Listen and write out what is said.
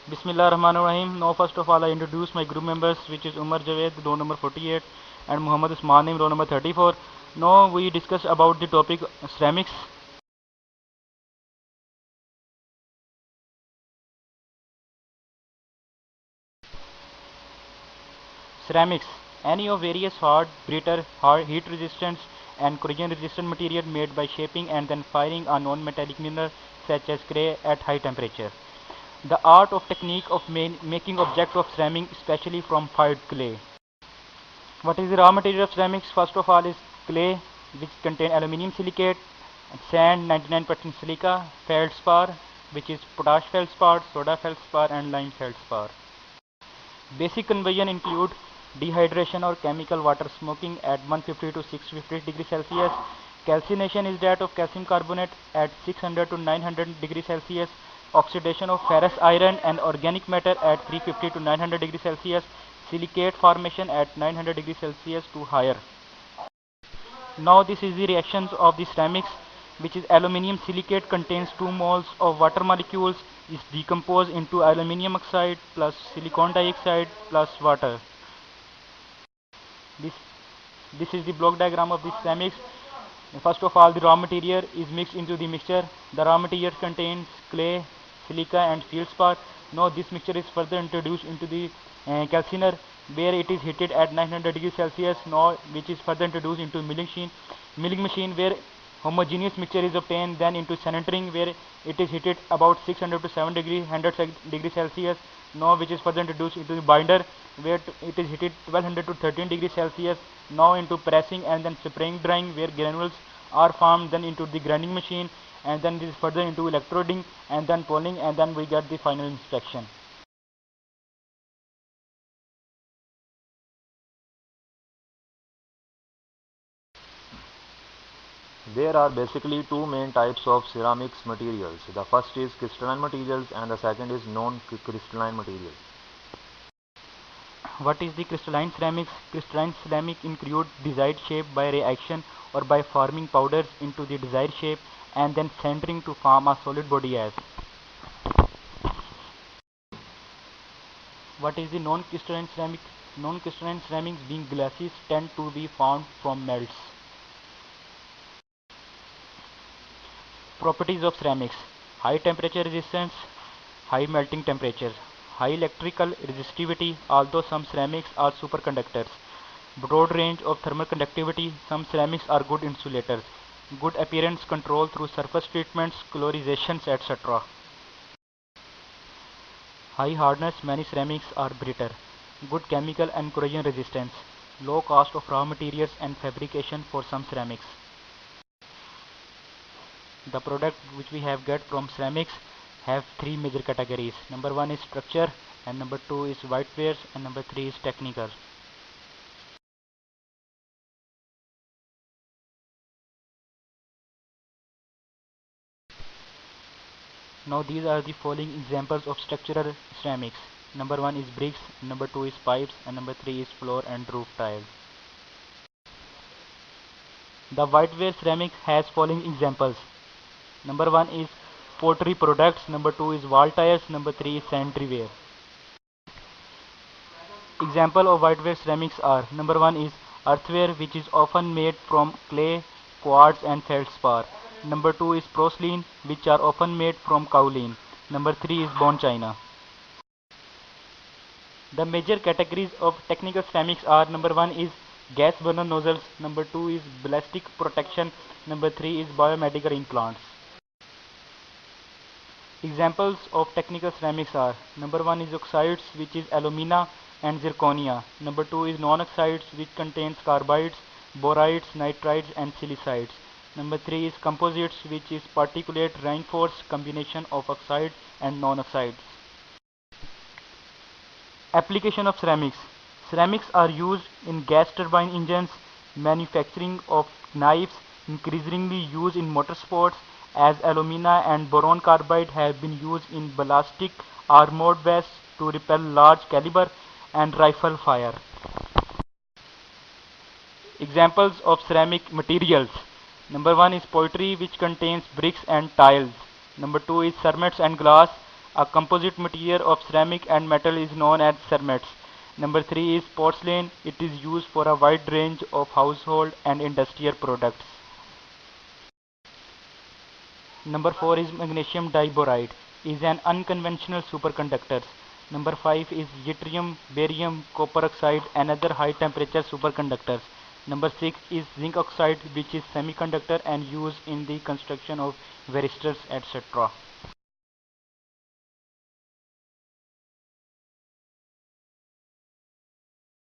Bismillah Rahman Rahim. Now first of all I introduce my group members, which is Umar Javed, row number 48, and Muhammad Usman, row number 34. Now we discuss about the topic ceramics. Ceramics, any of various hard, brittle, hard, heat resistant and corrosion resistant material made by shaping and then firing a non-metallic mineral such as clay at high temperature. The art of technique of making object of ceramic, especially from fired clay. What is the raw material of ceramics? First of all is clay, which contain aluminium silicate, sand 99% silica, feldspar, which is potash feldspar, soda feldspar, and lime feldspar. Basic conversion include dehydration or chemical water smoking at 150 to 650 degrees Celsius. Calcination is that of calcium carbonate at 600 to 900 degrees Celsius. Oxidation of ferrous iron and organic matter at 350 to 900 degrees Celsius. Silicate formation at 900 degrees Celsius to higher. Now this is the reactions of the ceramics, which is aluminium silicate contains 2 moles of water molecules, is decomposed into aluminium oxide plus silicon dioxide plus water. This this is the block diagram of the ceramics. First of all, the raw material is mixed into the mixture. The raw material contains clay, silica and feldspar. Now this mixture is further introduced into the calciner, where it is heated at 900 degrees Celsius, now which is further introduced into milling machine where homogeneous mixture is obtained, then into sintering where it is heated about 600 to 700 degrees Celsius, now which is further introduced into the binder where it is heated 1200 to 13 degrees Celsius, now into pressing and then spraying drying where granules are formed, then into the grinding machine, and then this is further into electroding and then polling, and then we get the final inspection. There are basically two main types of ceramics materials. The first is crystalline materials and the second is non-crystalline materials. What is the crystalline ceramics? Crystalline ceramic include desired shape by reaction or by forming powders into the desired shape and then centering to form a solid body as. What is the non-crystalline ceramic? Non-crystalline ceramics being glasses tend to be formed from melts. Properties of ceramics: high temperature resistance, high melting temperature, high electrical resistivity, although some ceramics are superconductors, broad range of thermal conductivity, some ceramics are good insulators, good appearance control through surface treatments, colorizations, etc. High hardness, many ceramics are brittle, good chemical and corrosion resistance, low cost of raw materials and fabrication for some ceramics. The product which we have got from ceramics have three major categories. Number one is structure, and number two is whitewares, and number three is technical. Now these are the following examples of structural ceramics. Number one is bricks, number two is pipes, and number three is floor and roof tiles. The whiteware ceramic has following examples. Number one is pottery products, number two is wall tiles, number three is sanitary ware. Example of whiteware ceramics are: number one is earthenware, which is often made from clay, quartz and feldspar. Number two is porcelain, which are often made from kaolin. Number three is bone china. The major categories of technical ceramics are: number one is gas burner nozzles, number two is ballistic protection, number three is biomedical implants. Examples of technical ceramics are: number one is oxides, which is alumina and zirconia. Number two is non-oxides, which contains carbides, borides, nitrides and silicides. Number three is composites, which is particulate reinforced combination of oxide and non-oxides. Application of ceramics. Ceramics are used in gas turbine engines, manufacturing of knives, increasingly used in motorsports, as alumina and boron carbide have been used in ballistic armored vests to repel large caliber and rifle fire. Examples of ceramic materials. Number one is pottery, which contains bricks and tiles. Number two is ceramics and glass. A composite material of ceramic and metal is known as cermets. Number 3 is porcelain. It is used for a wide range of household and industrial products. Number 4 is magnesium diboride, is an unconventional superconductor. Number 5 is yttrium, barium, copper oxide, another high temperature superconductors. Number 6 is zinc oxide, which is semiconductor and used in the construction of varistors, etc.